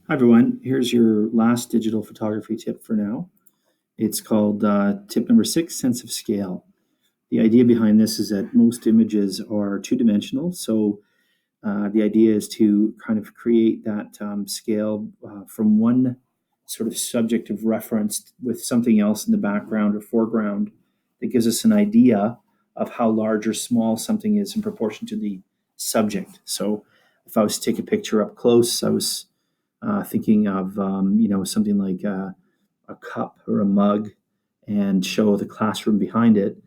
Hi, everyone. Here's your last digital photography tip for now. It's called tip number six, sense of scale. The idea behind this is that most images are two dimensional. So the idea is to kind of create that scale from one sort of subject of reference with something else in the background or foreground that gives us an idea of how large or small something is in proportion to the subject. So if I was to take a picture up close, I was thinking of something like a cup or a mug and show the classroom behind it.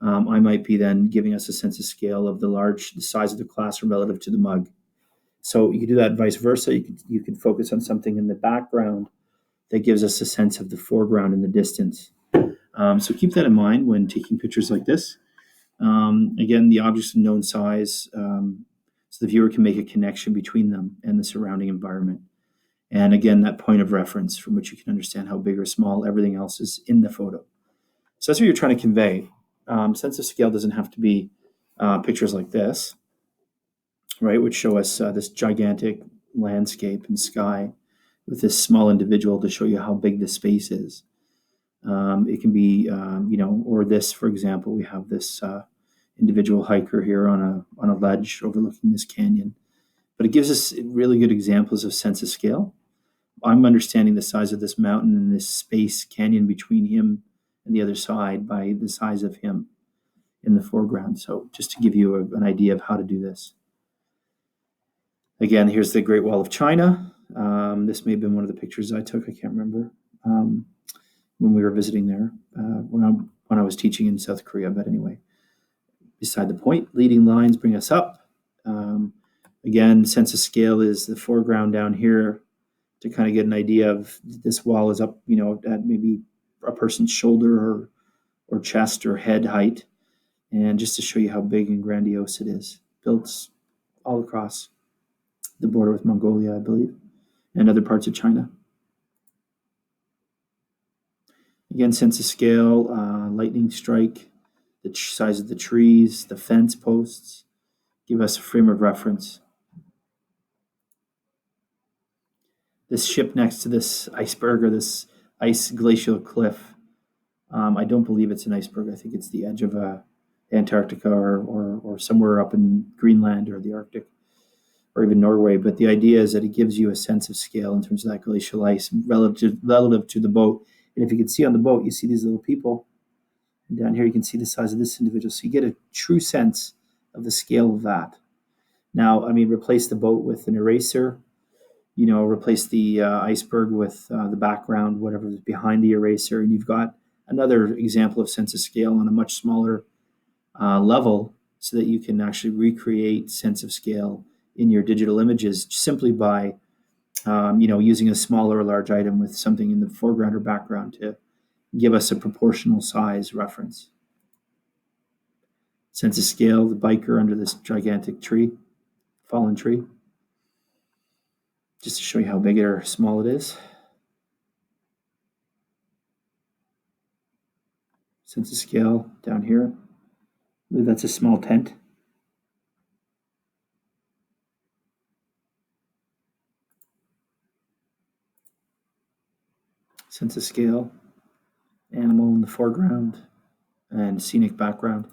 I might be then giving us a sense of scale of the size of the classroom relative to the mug. So you can do that vice versa. You can focus on something in the background that gives us a sense of the foreground in the distance. So keep that in mind when taking pictures like this. Again, the objects of known size, so the viewer can make a connection between them and the surrounding environment. And again, that point of reference from which you can understand how big or small everything else is in the photo. So that's what you're trying to convey. Sense of scale doesn't have to be pictures like this, right, which show us this gigantic landscape and sky with this small individual to show you how big the space is. It can be, or this, for example, we have this individual hiker here on a ledge overlooking this canyon. But it gives us really good examples of sense of scale. I'm understanding the size of this mountain and this space canyon between him and the other side by the size of him in the foreground. So just to give you an idea of how to do this. Again, here's the Great Wall of China. This may have been one of the pictures I took. I can't remember when we were visiting there when I was teaching in South Korea. But anyway, beside the point, leading lines bring us up. Again, sense of scale is the foreground down here to kind of get an idea of this wall is up, at maybe a person's shoulder or chest or head height, and just to show you how big and grandiose it is. Built all across the border with Mongolia, I believe, and other parts of China. Again, sense of scale, lightning strike, the size of the trees, the fence posts, give us a frame of reference. This ship next to this iceberg or this ice glacial cliff, I don't believe it's an iceberg. I think it's the edge of Antarctica or somewhere up in Greenland or the Arctic or even Norway. But the idea is that it gives you a sense of scale in terms of that glacial ice relative to the boat. And if you can see on the boat, you see these little people. And down here, you can see the size of this individual. So you get a true sense of the scale of that. Now, I mean, replace the boat with an eraser, replace the iceberg with the background, whatever is behind the eraser, and you've got another example of sense of scale on a much smaller level so that you can actually recreate sense of scale in your digital images simply by using a small or a large item with something in the foreground or background to give us a proportional size reference. Sense of scale, the biker under this gigantic tree, fallen tree, just to show you how big or small it is. Sense of scale down here. I believe that's a small tent. Sense of scale, animal in the foreground and scenic background.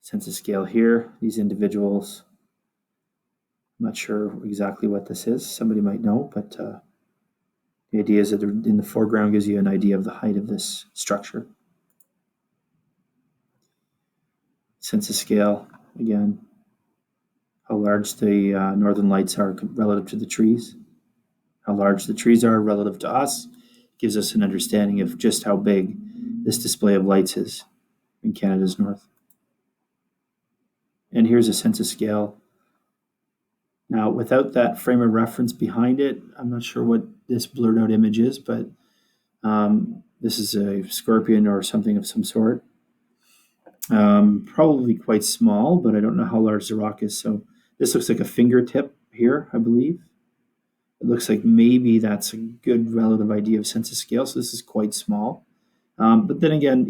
Sense of scale here, these individuals. I'm not sure exactly what this is. Somebody might know, but the idea is that in the foreground gives you an idea of the height of this structure. Sense of scale, again, how large the northern lights are relative to the trees, how large the trees are relative to us, gives us an understanding of just how big this display of lights is in Canada's north. And here's a sense of scale. Now, without that frame of reference behind it, I'm not sure what this blurred out image is, but this is a scorpion or something of some sort. Probably quite small, but I don't know how large the rock is. So this looks like a fingertip here, I believe. It looks like maybe that's a good relative idea of sense of scale. So this is quite small. But then again,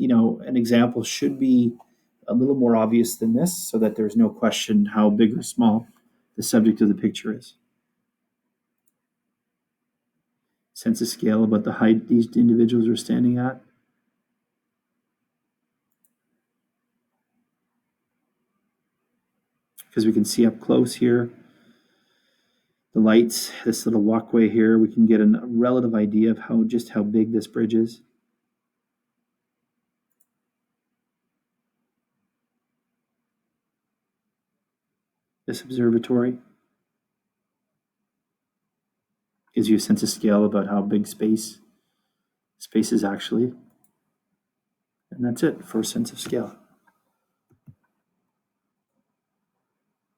an example should be a little more obvious than this so that there's no question how big or small the subject of the picture is. sense of scale about the height these individuals are standing at. Because we can see up close here the lights, this little walkway here, we can get a relative idea of how big this bridge is. This observatory gives you a sense of scale about how big space is actually. And that's it for a sense of scale.